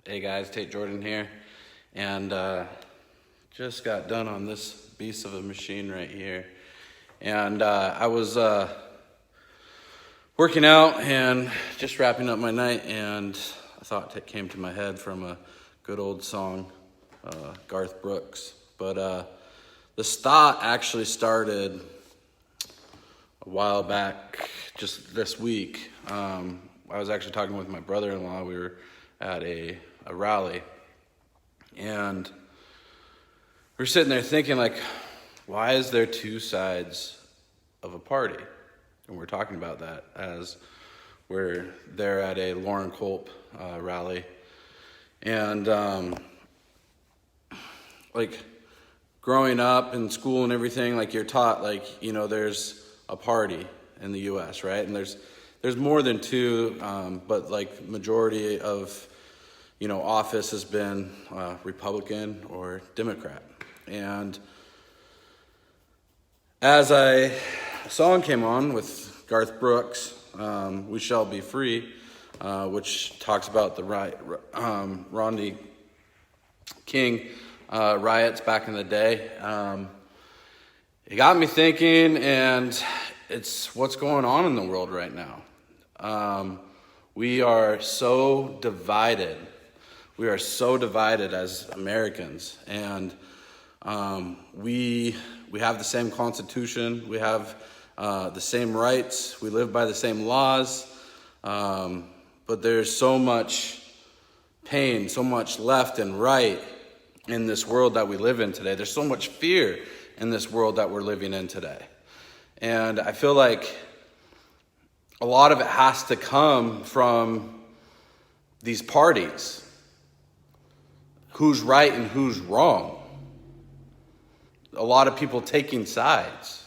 Hey guys, Tate Jordan here, and just got done on this beast of a machine right here. And I was working out and just wrapping up my night, and a thought came to my head from a good old song, Garth Brooks. But this thought actually started a while back, just this week. I was actually talking with my brother-in-law. We were at a rally, and we're sitting there thinking, like, why is there two sides of a party? And we're talking about that as we're there at a Lauren Culp rally. And like, growing up in school and everything, like, you're taught, like, you know, there's a party in the US, right? And there's more than two, but like majority of, you know, office has been Republican or Democrat. And as a song came on with Garth Brooks, We Shall Be Free, which talks about the Rodney King riots back in the day, it got me thinking, and it's what's going on in the world right now. We are so divided. We are so divided as Americans, and we have the same Constitution. We have the same rights. We live by the same laws, but there's so much pain, so much left and right in this world that we live in today. There's so much fear in this world that we're living in today, and I feel like a lot of it has to come from these parties. Who's right and who's wrong? A lot of people taking sides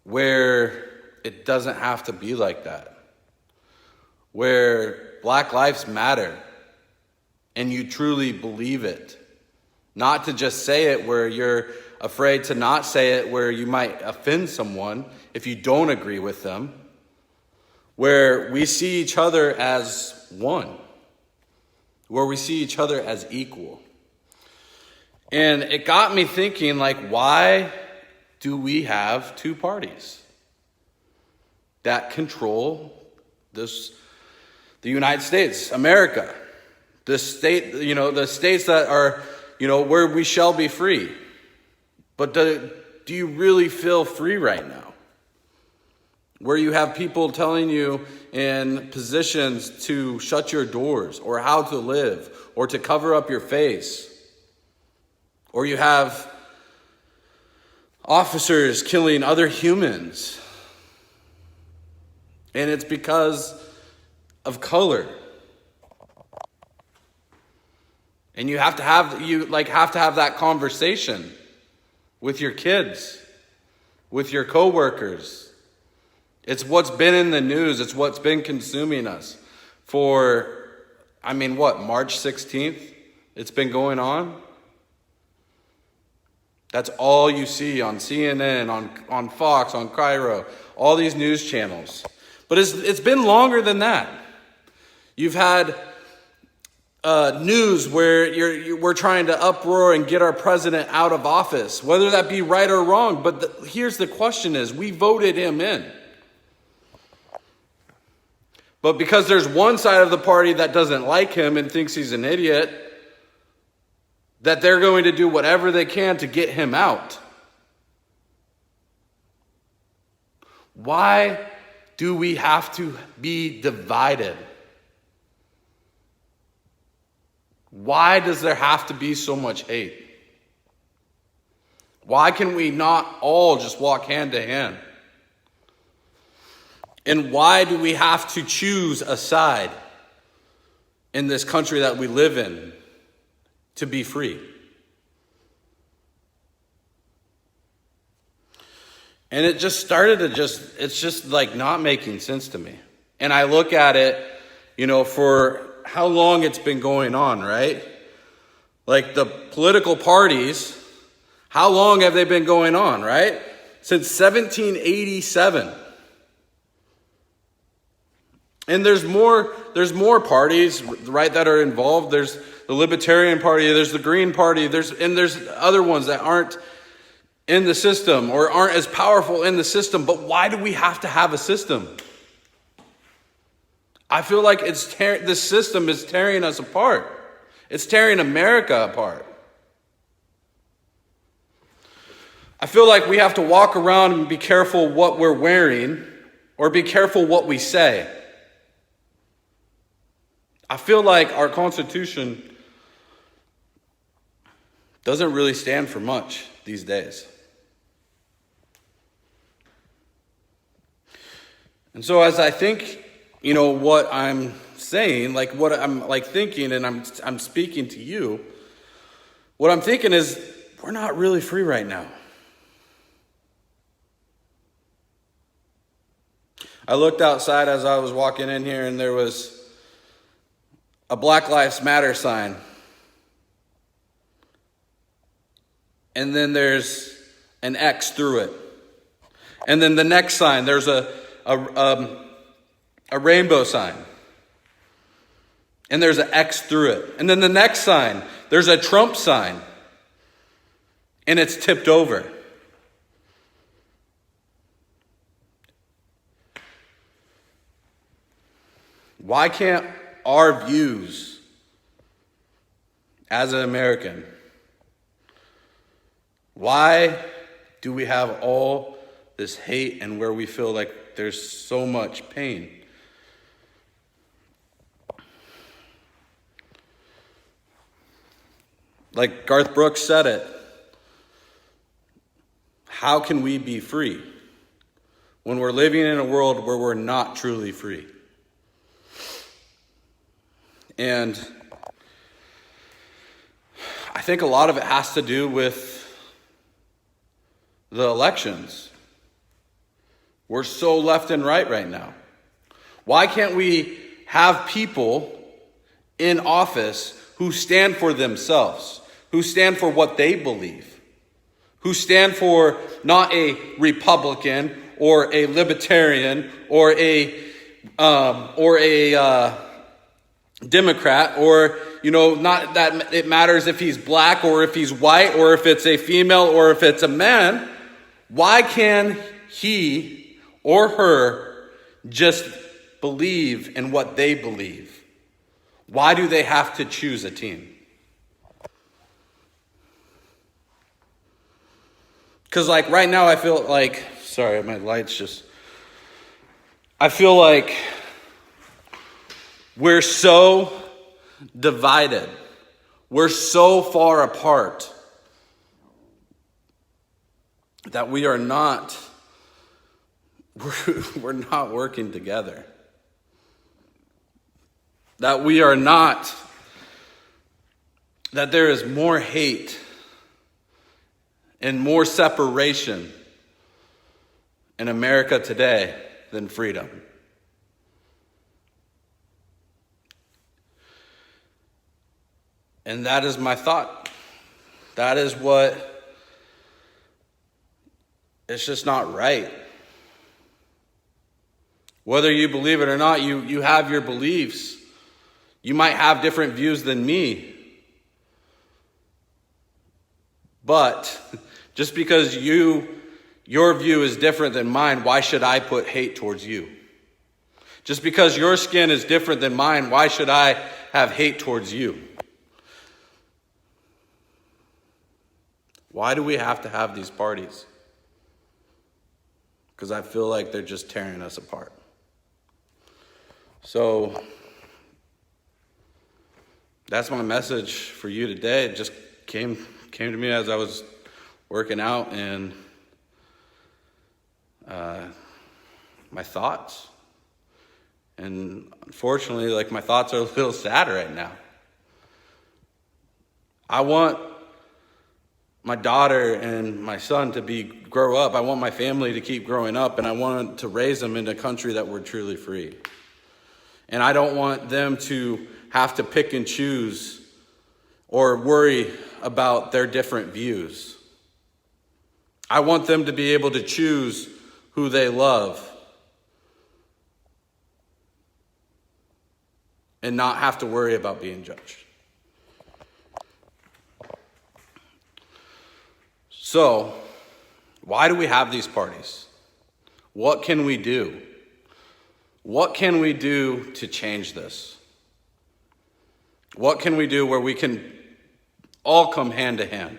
where it doesn't have to be like that. Where Black lives matter and you truly believe it. Not to just say it where you're afraid to not say it, where you might offend someone if you don't agree with them. Where we see each other as one. Where we see each other as equal. And it got me thinking, like, why do we have two parties that control the United States, America, the state, you know, the states that are, you know, where we shall be free? But do you really feel free right now? Where you have people telling you in positions to shut your doors, or how to live, or to cover up your face. Or you have officers killing other humans. And it's because of color. And you have to have that conversation with your kids, with your coworkers. It's what's been in the news. It's what's been consuming us for, March 16th? It's been going on. That's all you see on CNN, on Fox, on Cairo, all these news channels. But it's been longer than that. You've had news where we're trying to uproar and get our president out of office, whether that be right or wrong. But here's the question is, we voted him in. But because there's one side of the party that doesn't like him and thinks he's an idiot, that they're going to do whatever they can to get him out. Why do we have to be divided? Why does there have to be so much hate? Why can we not all just walk hand to hand? And why do we have to choose a side in this country that we live in to be free? And it just started to it's just like not making sense to me. And I look at it, you know, for how long it's been going on, right? Like the political parties, how long have they been going on, right? Since 1787. And there's more parties, right, that are involved. There's the Libertarian Party, there's the Green Party, there's other ones that aren't in the system or aren't as powerful in the system. But why do we have to have a system? I feel like this system is tearing us apart. It's tearing America apart. I feel like we have to walk around and be careful what we're wearing or be careful what we say. I feel like our Constitution doesn't really stand for much these days. And so as I think, what I'm saying, like what I'm thinking, and I'm speaking to you, what I'm thinking is we're not really free right now. I looked outside as I was walking in here, and there was a Black Lives Matter sign. And then there's an X through it. And then the next sign, there's a rainbow sign. And there's an X through it. And then the next sign, there's a Trump sign. And it's tipped over. Why can't our views as an American, why do we have all this hate and where we feel like there's so much pain? Like Garth Brooks said it, how can we be free when we're living in a world where we're not truly free? And I think a lot of it has to do with the elections. We're so left and right now. Why can't we have people in office who stand for themselves, who stand for what they believe, who stand for not a Republican or a Libertarian or a Democrat, or, not that it matters if he's black or if he's white or if it's a female or if it's a man. Why can he or her just believe in what they believe? Why do they have to choose a team? Because right now I feel like, sorry, my light's just, I feel like we're so divided. We're so far apart that we're not working together. That there is more hate and more separation in America today than freedom. And that is my thought. That is it's just not right. Whether you believe it or not, you have your beliefs. You might have different views than me. But just because your view is different than mine, why should I put hate towards you? Just because your skin is different than mine, why should I have hate towards you? Why do we have to have these parties? Because I feel like they're just tearing us apart. So that's my message for you today. It just came to me as I was working out, and my thoughts. And unfortunately, my thoughts are a little sad right now. I want my daughter and my son to grow up. I want my family to keep growing up, and I want to raise them in a country that we're truly free. And I don't want them to have to pick and choose or worry about their different views. I want them to be able to choose who they love. and not have to worry about being judged. So, why do we have these parties? What can we do? What can we do to change this? What can we do where we can all come hand to hand?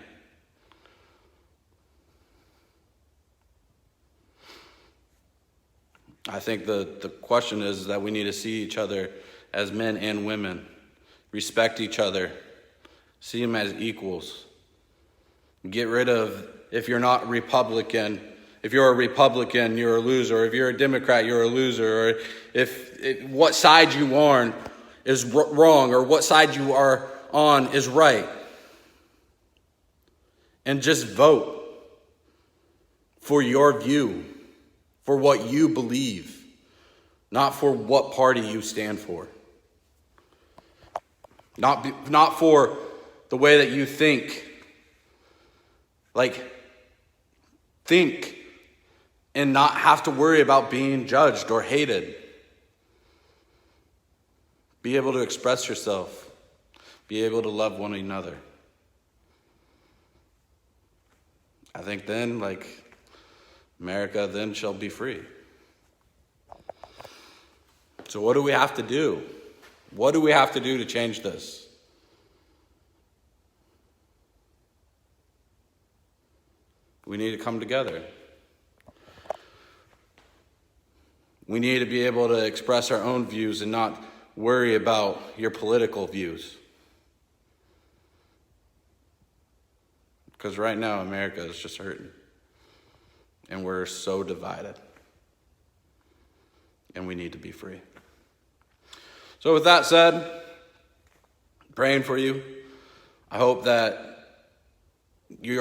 I think the question is that we need to see each other as men and women, respect each other, see them as equals. Get rid of, if you're not Republican, if you're a Republican, you're a loser. Or if you're a Democrat, you're a loser. Or if what side you are on is wrong, or what side you are on is right. And just vote for your view, for what you believe, not for what party you stand for. Not for the way that you think. Like, think and not have to worry about being judged or hated. Be able to express yourself. Be able to love one another. I think then, like, America then shall be free. So what do we have to do? What do we have to do to change this? We need to come together. We need to be able to express our own views and not worry about your political views. Because right now, America is just hurting. And we're so divided. And we need to be free. So with that said, praying for you. I hope that you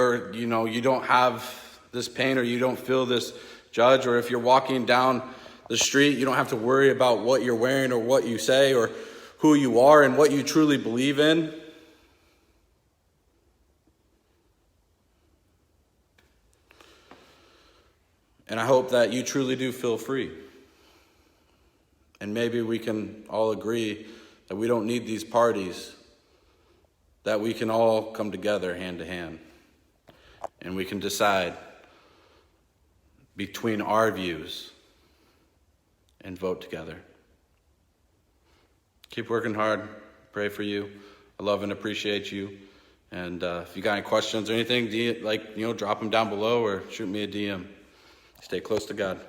don't have this pain, or you don't feel this judge, or if you're walking down the street, you don't have to worry about what you're wearing or what you say or who you are and what you truly believe in. And I hope that you truly do feel free. And maybe we can all agree that we don't need these parties, that we can all come together hand to hand. And we can decide between our views and vote together. Keep working hard. Pray for you. I love and appreciate you. And if you got any questions or anything, drop them down below or shoot me a DM. Stay close to God.